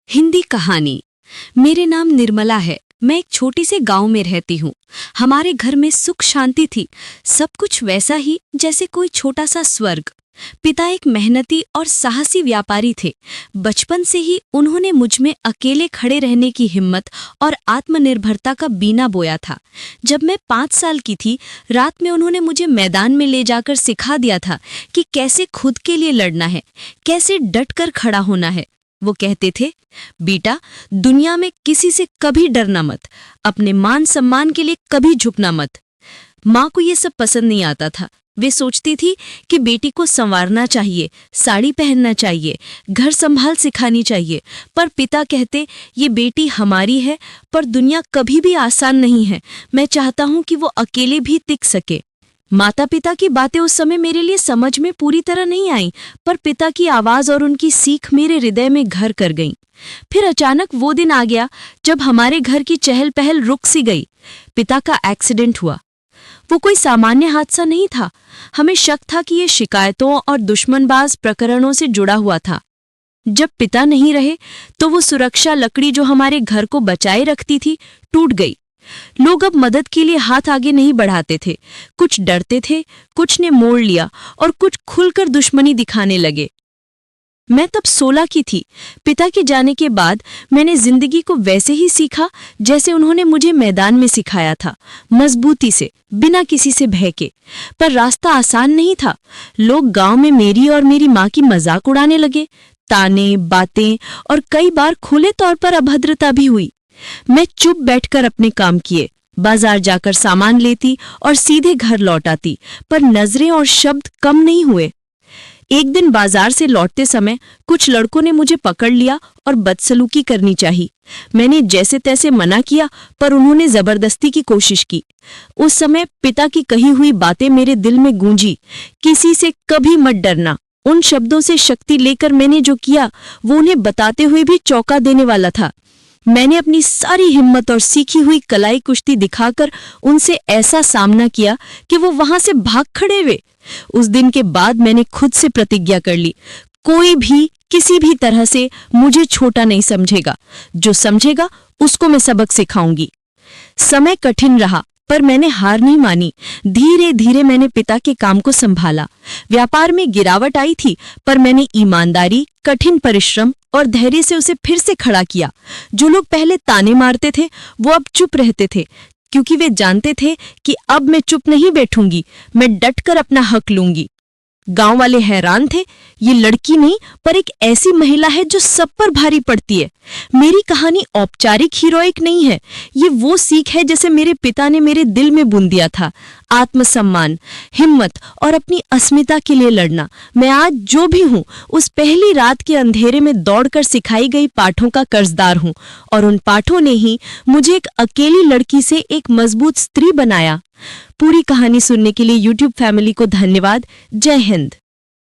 हिंदी कहानी। मेरे नाम निर्मला है। मैं एक छोटी से गांव में रहती हूँ। हमारे घर में सुख शांति थी, सब कुछ वैसा ही जैसे कोई छोटा सा स्वर्ग। पिता एक मेहनती और साहसी व्यापारी थे। बचपन से ही उन्होंने मुझ में अकेले खड़े रहने की हिम्मत और आत्मनिर्भरता का बीना बोया था। जब मैं 5 साल की थी, रात में उन्होंने मुझे मैदान में ले जाकर सिखा दिया था कि कैसे खुद के लिए लड़ना है, कैसे डटकर खड़ा होना है। वो कहते थे, बेटा, दुनिया में किसी से कभी डरना मत, अपने मान सम्मान के लिए कभी झुकना मत। माँ को ये सब पसंद नहीं आता था। वे सोचती थी कि बेटी को संवारना चाहिए, साड़ी पहनना चाहिए, घर संभाल सिखानी चाहिए। पर पिता कहते, ये बेटी हमारी है, पर दुनिया कभी भी आसान नहीं है। मैं चाहता हूँ कि वो अकेले भी टिक सके। माता पिता की बातें उस समय मेरे लिए समझ में पूरी तरह नहीं आईं, पर पिता की आवाज और उनकी सीख मेरे हृदय में घर कर गईं। फिर अचानक वो दिन आ गया जब हमारे घर की चहल पहल रुक सी गई। पिता का एक्सीडेंट हुआ। वो कोई सामान्य हादसा नहीं था। हमें शक था कि ये शिकायतों और दुश्मनबाज प्रकरणों से जुड़ा हुआ था। जब पिता नहीं रहे तो वो सुरक्षा लकड़ी जो हमारे घर को बचाए रखती थी, टूट गई। लोग अब मदद के लिए हाथ आगे नहीं बढ़ाते थे। कुछ डरते थे, कुछ ने मोड़ लिया और कुछ खुलकर दुश्मनी दिखाने लगे। मैं तब 16 की थी। पिता के जाने के बाद मैंने जिंदगी को वैसे ही सीखा जैसे उन्होंने मुझे मैदान में सिखाया था, मजबूती से, बिना किसी से भय के। पर रास्ता आसान नहीं था। लोग गांव में मेरी और मेरी माँ की मजाक उड़ाने लगे। ताने, बातें और कई बार खुले तौर पर अभद्रता भी हुई। मैं चुप बैठकर अपने काम किए, बाजार जाकर सामान लेती और सीधे घर लौट आती, पर नजरें और शब्द कम नहीं हुए। एक दिन बाजार से लौटते समय कुछ लड़कों ने मुझे पकड़ लिया और बदसलूकी करनी चाहिए। मैंने जैसे तैसे मना किया, पर उन्होंने जबरदस्ती की कोशिश की। उस समय पिता की कही हुई बातें मेरे दिल में गूंजी, किसी से कभी मत डरना। उन शब्दों से शक्ति लेकर मैंने जो किया वो उन्हें बताते हुए भी चौंका देने वाला था। मैंने अपनी सारी हिम्मत और सीखी हुई कलाई कुश्ती दिखाकर उनसे ऐसा सामना किया कि वो वहां से भाग खड़े हुए। उस दिन के बाद मैंने खुद से प्रतिज्ञा कर ली, कोई भी किसी भी तरह से मुझे छोटा नहीं समझेगा। जो समझेगा उसको मैं सबक सिखाऊंगी। समय कठिन रहा, पर मैंने हार नहीं मानी। धीरे धीरे मैंने पिता के काम को संभाला। व्यापार में गिरावट आई थी, पर मैंने ईमानदारी, कठिन परिश्रम और धैर्य से उसे फिर से खड़ा किया। जो लोग पहले ताने मारते थे वो अब चुप रहते थे, क्योंकि वे जानते थे कि अब मैं चुप नहीं बैठूंगी, मैं डटकर अपना हक लूंगी। गांव वाले हैरान थे, ये लड़की नहीं पर एक ऐसी महिला है जो सब पर भारी पड़ती है। मेरी कहानी औपचारिक हीरोइक नहीं है, ये वो सीख है जैसे मेरे पिता ने मेरे दिल में बुन दिया था। आत्मसम्मान, हिम्मत और अपनी अस्मिता के लिए लड़ना। मैं आज जो भी हूँ उस पहली रात के अंधेरे में दौड़कर सिखाई गई पाठों का कर्जदार हूँ, और उन पाठों ने ही मुझे एक अकेली लड़की से एक मजबूत स्त्री बनाया। पूरी कहानी सुनने के लिए YouTube फैमिली को धन्यवाद। जय हिंद।